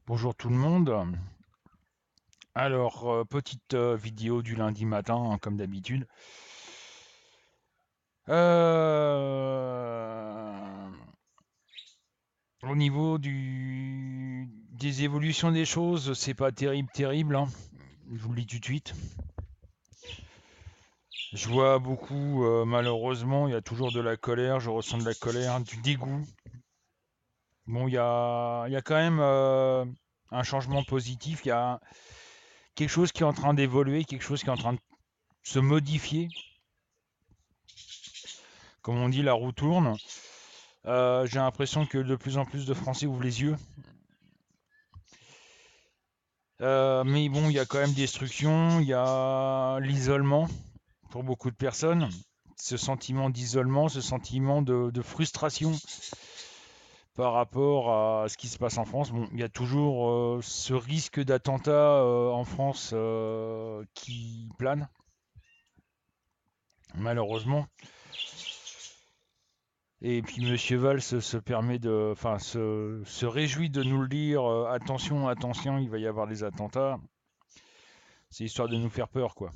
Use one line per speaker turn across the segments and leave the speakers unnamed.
Bonjour tout le monde. Alors, petite vidéo du lundi matin, hein, comme d'habitude. Euh, Au niveau des évolutions des choses, c'est pas terrible, terrible, hein. Je vous le dis tout de suite. Je vois beaucoup, malheureusement, il y a toujours de la colère, je ressens de la colère, du dégoût. Bon, il y a quand même un changement positif, il y a quelque chose qui est en train d'évoluer, quelque chose qui est en train de se modifier. Comme on dit, la roue tourne. J'ai l'impression que de plus en plus de Français ouvrent les yeux. Mais bon, il y a quand même destruction, il y a l'isolement pour beaucoup de personnes. Ce sentiment d'isolement, ce sentiment de frustration par rapport à ce qui se passe en France. Bon, il y a toujours ce risque d'attentat en France qui plane, malheureusement. Et puis Monsieur Valls se permet de, enfin, se réjouit de nous le dire. Attention, attention, il va y avoir des attentats. C'est histoire de nous faire peur, quoi.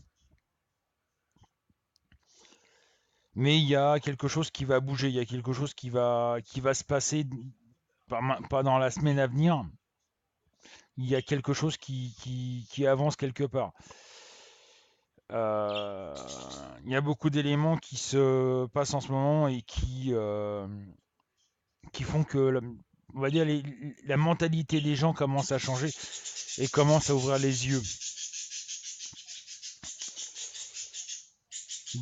Mais il y a quelque chose qui va bouger, il y a quelque chose qui va se passer, pas dans la semaine à venir. Il y a quelque chose qui avance quelque part. Euh, il y a beaucoup d'éléments qui se passent en ce moment et qui font que, on va dire, la mentalité des gens commence à changer et commence à ouvrir les yeux.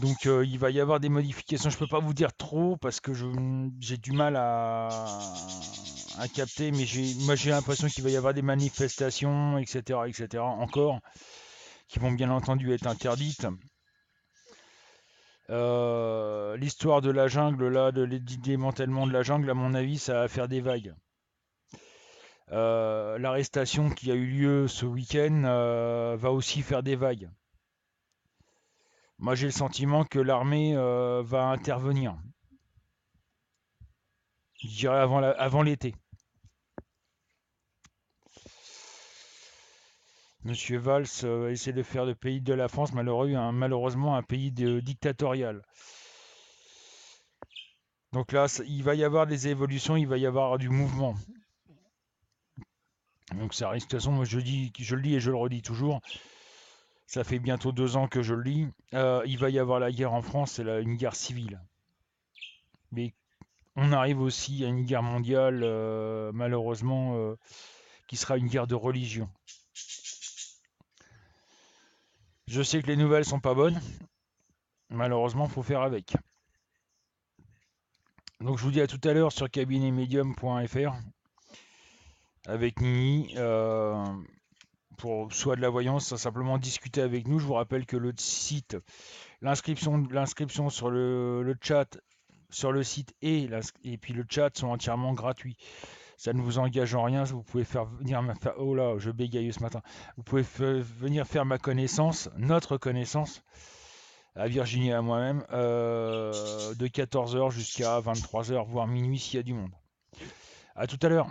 Donc il va y avoir des modifications. Je peux pas vous dire trop parce que j'ai du mal à capter, mais moi j'ai l'impression qu'il va y avoir des manifestations, etc., etc. encore, qui vont bien entendu être interdites. L'histoire de la jungle, là, du démantèlement de la jungle, à mon avis, ça va faire des vagues. L'arrestation qui a eu lieu ce week-end va aussi faire des vagues. Moi j'ai le sentiment que l'armée va intervenir. Je dirais avant l'été. Monsieur Valls essaie de faire le pays de la France malheureusement un pays dictatorial. Donc là, il va y avoir des évolutions, il va y avoir du mouvement. Donc ça risque, de toute façon, moi je le dis et je le redis toujours, ça fait bientôt 2 ans que je le lis. Il va y avoir la guerre en France, c'est une guerre civile. Mais on arrive aussi à une guerre mondiale, malheureusement, qui sera une guerre de religion. Je sais que les nouvelles sont pas bonnes, malheureusement, il faut faire avec. Donc je vous dis à tout à l'heure sur cabinetmedium.fr avec Nini pour soit de la voyance, soit simplement discuter avec nous. Je vous rappelle que le site, l'inscription sur le chat, sur le site et puis le chat sont entièrement gratuits. Ça ne vous engage en rien. Vous pouvez oh là, je bégaye ce matin. Vous pouvez venir faire ma connaissance, notre connaissance, à Virginie et à moi-même, de 14h jusqu'à 23h, voire minuit s'il y a du monde. À tout à l'heure.